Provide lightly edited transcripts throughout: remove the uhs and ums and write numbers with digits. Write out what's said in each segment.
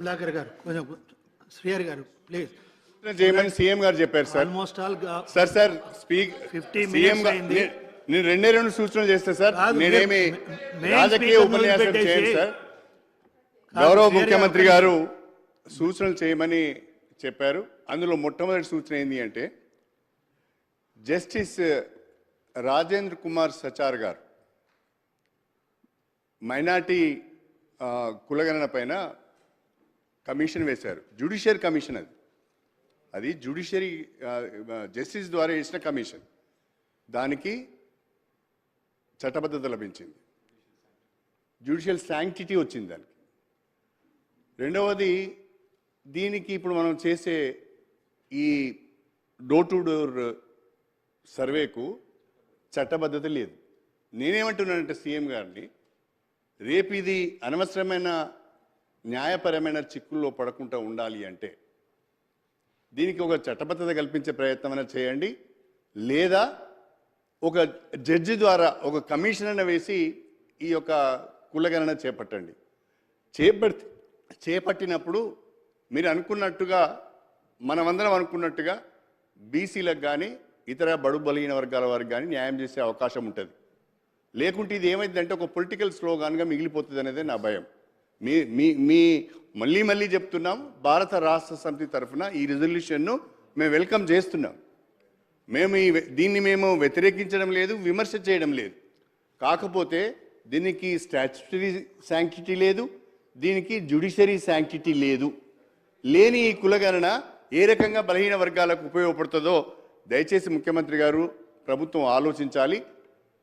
సుధాకర్ గారు కొంచెం శ్రీహరి గారు ప్లీజ్ చేయమని సీఎం గారు చెప్పారు sir. Almost all sir speak 50 CM minutes అయింది. నేను రెండు సూచనలు చేస్తా సార్. కాదు, నేనేమి main రాజకీయ speaker ఉపన్యాసం వదిలిపెట్టేసి చేయను సార్. కాదు, గౌరవ శ్రీహరి ముఖ్యమంత్రి గారు గారు సూచనలు చేయమని చెప్పారు. అందులో మొట్టమొదటి సూచన ఏంటి అంటే జస్టిస్ రాజేంద్ర కుమార్ సచార్ గారు మైనార్టీ కులగణన పైన కమిషన్ వేశారు. జ్యుడిషియరీ కమిషన్ అది జ్యుడిషియరీ జస్టిస్ ద్వారా వేసిన కమిషన్. దానికి చట్టబద్ధత లభించింది, జ్యుడిషియల్ శాంక్టిటీ వచ్చింది దానికి. రెండవది, దీనికి ఇప్పుడు మనం చేసే ఈ డోర్ టు డోర్ సర్వేకు చట్టబద్ధత లేదు. నేనేమంటున్నానంటే సీఎం గారిని, రేపు ఇది అనవసరమైన న్యాయపరమైన చిక్కుల్లో పడకుండా ఉండాలి అంటే దీనికి ఒక చట్టబద్ధత కల్పించే ప్రయత్నం అయినా చేయండి, లేదా ఒక జడ్జి ద్వారా ఒక కమిషనర్ని వేసి ఈ యొక్క కులగణన చేపట్టండి. చేపట్టినప్పుడు మీరు అనుకున్నట్టుగా, మనమందరం అనుకున్నట్టుగా బీసీలకు కానీ ఇతర బడుగు బలహీన వర్గాల వారికి కానీ న్యాయం చేసే అవకాశం ఉంటుంది. లేకుంటే ఇది ఏమైందంటే ఒక పొలిటికల్ స్లోగాన్గా మిగిలిపోతుంది అనేది నా భయం. మీ మళ్ళీ చెప్తున్నాం, భారత రాష్ట్ర సమితి తరఫున ఈ రిజల్యూషన్ను మేము వెల్కమ్ చేస్తున్నాం. దీన్ని మేము వ్యతిరేకించడం లేదు, విమర్శ చేయడం లేదు. కాకపోతే దీనికి స్టాట్యుటరీ శాంక్టిటీ లేదు, దీనికి జ్యుడిషియరీ శాంక్టిటీ లేదు. లేని ఈ కులగణన ఏ రకంగా బలహీన వర్గాలకు ఉపయోగపడుతుందో దయచేసి ముఖ్యమంత్రి గారు, ప్రభుత్వం ఆలోచించాలి.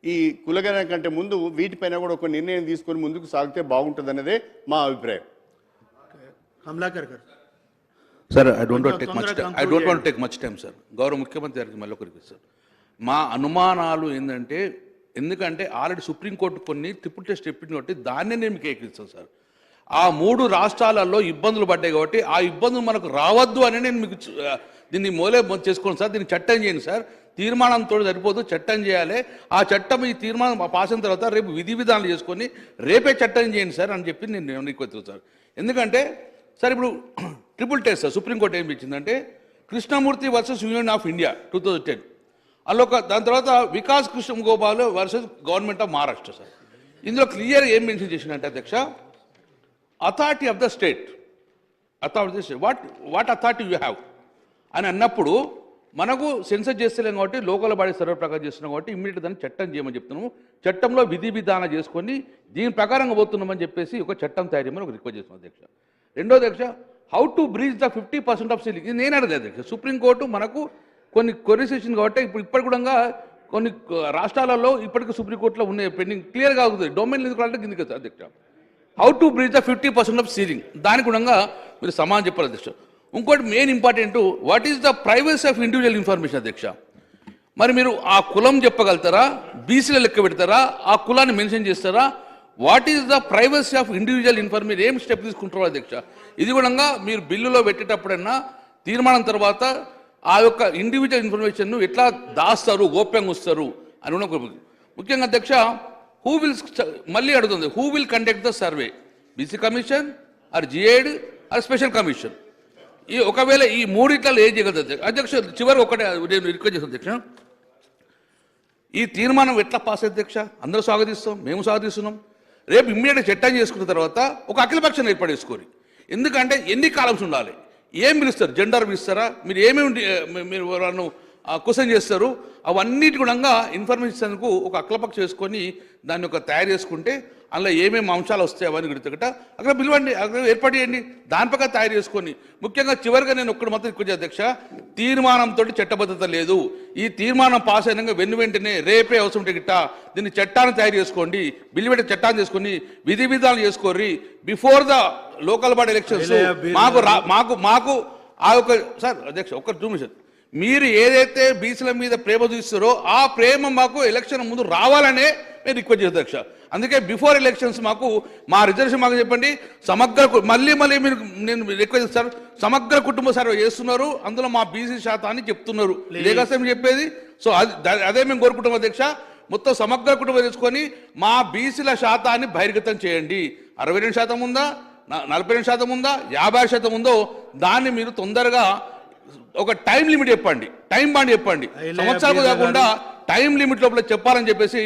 ఈ కులగణన కంటే ముందు వీటిపైన కూడా ఒక నిర్ణయం తీసుకొని ముందుకు సాగితే బాగుంటుంది అన్నదే మా అభిప్రాయం. కమలాకర్ గారు. Sir, I don't want to take much time, sir. గౌరవ ముఖ్యమంత్రి గారికి మళ్ళీ ఒకరికి సార్, మా అనుమానాలు ఏంటంటే, ఎందుకంటే ఆల్రెడీ సుప్రీంకోర్టు కొన్ని ట్రిపుల్ టెస్ట్ చెప్పింది కాబట్టి దాన్నే నేను మీకు ఏకరిస్తాను సార్. ఆ 3 రాష్ట్రాలలో ఇబ్బందులు పడ్డాయి కాబట్టి ఆ ఇబ్బందులు మనకు రావద్దు అని నేను మీకు దీన్ని మూలే చేసుకోండి సార్. దీన్ని చట్టం చేయండి సార్. తీర్మానంతో సరిపోదు, చట్టం చేయాలి. ఆ చట్టం, ఈ తీర్మానం పాస్ అయిన తర్వాత రేపు విధి విధానాలు చేసుకొని రేపే చట్టం చేయండి సార్ అని చెప్పి నేను రిక్వెస్ట్ సార్. ఎందుకంటే సార్ ఇప్పుడు ట్రిపుల్ టెస్ట్ సార్ సుప్రీంకోర్టు ఏం ఇచ్చిందంటే Krishnamurthy versus Union of India 2010, అందులో దాని తర్వాత Vikas Krishna Gopal versus Government of Maharashtra sir. ఇందులో క్లియర్ ఏం మెన్షన్ చేసిందంటే అధ్యక్ష, authority of the state, what authority you have అని అన్నప్పుడు మనకు సెన్సర్ చేస్తలేం కాబట్టి లోకల్ బాడీ సర్వే ప్రకారం చేస్తున్నాం కాబట్టి ఇమ్మీడియట్ దాన్ని చట్టం చేయమని చెప్తున్నాము. చట్టంలో విధి విధానం చేసుకొని దీని ప్రకారంగా పోతున్నామని చెప్పేసి ఒక చట్టం తయారు చేయమని ఒక రిక్వెస్ట్ చేస్తున్నాం అధ్యక్ష. రెండో అధ్యక్ష, how to breach the 50% of ceiling, ఇది నేను అడగదు అధ్యక్ష. సుప్రీంకోర్టు మనకు కొన్ని కొరిసేషన్ కాబట్టి ఇప్పుడు కూడా కొన్ని రాష్ట్రాలలో ఇప్పటికీ సుప్రీంకోర్టులో ఉన్నాయి పెండింగ్, క్లియర్గా అవుతుంది. డొమైన్ ఎందుకు అంటే కిందికి అధ్యక్ష. How to breach the 50% of ceiling, దానికి కూడా మీరు సమాధానం చెప్పాలి అధ్యక్ష. ఇంకోటి main important, what is the privacy of individual information అధ్యక్ష. మరి మీరు ఆ కులం చెప్పగలుగుతారా, బీసీలో లెక్క పెడతారా, ఆ కులాన్ని మెన్షన్ చేస్తారా? What is the privacy of individual information, ఏం స్టెప్ తీసుకుంటారో అధ్యక్ష. ఇది కూడా మీరు బిల్లులో పెట్టేటప్పుడైనా తీర్మానం తర్వాత ఆ యొక్క ఇండివిజువల్ ఇన్ఫర్మేషన్ను ఎట్లా దాస్తారు, గోప్యంగా వస్తారు అని కూడా ముఖ్యంగా అధ్యక్ష. హూ విల్, మళ్ళీ అడుగుతుంది, who will conduct the survey, BC commission or GID or special commission? ఈ ఒకవేళ ఈ మూడిట్లలో ఏం చేయగలదు అధ్యక్ష? చివరి ఒకటే నేను రిక్వెస్ట్ చేస్తాను అధ్యక్ష, ఈ తీర్మానం ఎట్లా పాస్ అధ్యక్ష? అందరూ స్వాగతిస్తాం, మేము స్వాగతిస్తున్నాం. రేపు ఇమ్మీడియట్గా చట్టం చేసుకున్న తర్వాత ఒక అఖిలపక్షాన్ని ఏర్పడేసుకోరు. ఎందుకంటే ఎన్ని కాలమ్స్ ఉండాలి, ఏం పిలుస్తారు, జెండర్ పిలుస్తారా, మీరు ఏమేమి మీరు వాళ్ళను క్వశ్చన్ చేస్తారు, అవన్నిటి కూడా ఇన్ఫర్మేషన్కు ఒక అఖిలపక్షం చేసుకొని దాన్ని ఒక తయారు చేసుకుంటే అందులో ఏమేమి అంశాలు వస్తాయి అవన్నీ గుర్తుకట అక్కడ పిలవండి, అక్కడ ఏర్పాటు చేయండి, దాని ప్రకారం తయారు చేసుకొని. ముఖ్యంగా చివరిగా నేను ఒక్కటి మాత్రం ఎక్కువ అధ్యక్ష, తీర్మానంతో చట్టబద్ధత లేదు. ఈ తీర్మానం పాస్ అయినాక వెంటనే రేపే అవసరం ఉంటే గిట్ట దీన్ని చట్టాన్ని తయారు చేసుకోండి, బిల్లు పెట్టి చట్టాన్ని చేసుకొని విధి విధానాలు చేసుకోర్రి before the local body elections. మాకు ఆ యొక్క సార్ అధ్యక్ష ఒక్క చూమిషన్, మీరు ఏదైతే బీసీల మీద ప్రేమ చూస్తారో ఆ ప్రేమ మాకు ఎలక్షన్ ముందు రావాలనే నేను రిక్వెస్ట్ చేస్తాను అధ్యక్ష. అందుకే బిఫోర్ ఎలక్షన్స్ మాకు మా రిజర్వేషన్ మాకు చెప్పండి. సమగ్ర మళ్ళీ మీరు నేను రిక్వెస్ట్ చేస్తాను, సమగ్ర కుటుంబ సర్వే చేస్తున్నారు, అందులో మా బీసీ శాతాన్ని చెప్తున్నారు, ఇదే కదా చెప్పేది. సో అదే మేము కోరుకుంటాం అధ్యక్ష. మొత్తం సమగ్ర కుటుంబం తీసుకొని మా బీసీల శాతాన్ని బహిర్గతం చేయండి. 62% ఉందా, 42% ఉందా 56% ఉందో దాన్ని మీరు తొందరగా ఒక టైం లిమిట్ చెప్పండి, టైం బాండ్ చెప్పండి, అయ్యలే సంవత్సరాలు అభ్యర్థి కాకుండా టైం లిమిట్ లోపల చెప్పాలని చెప్పేసి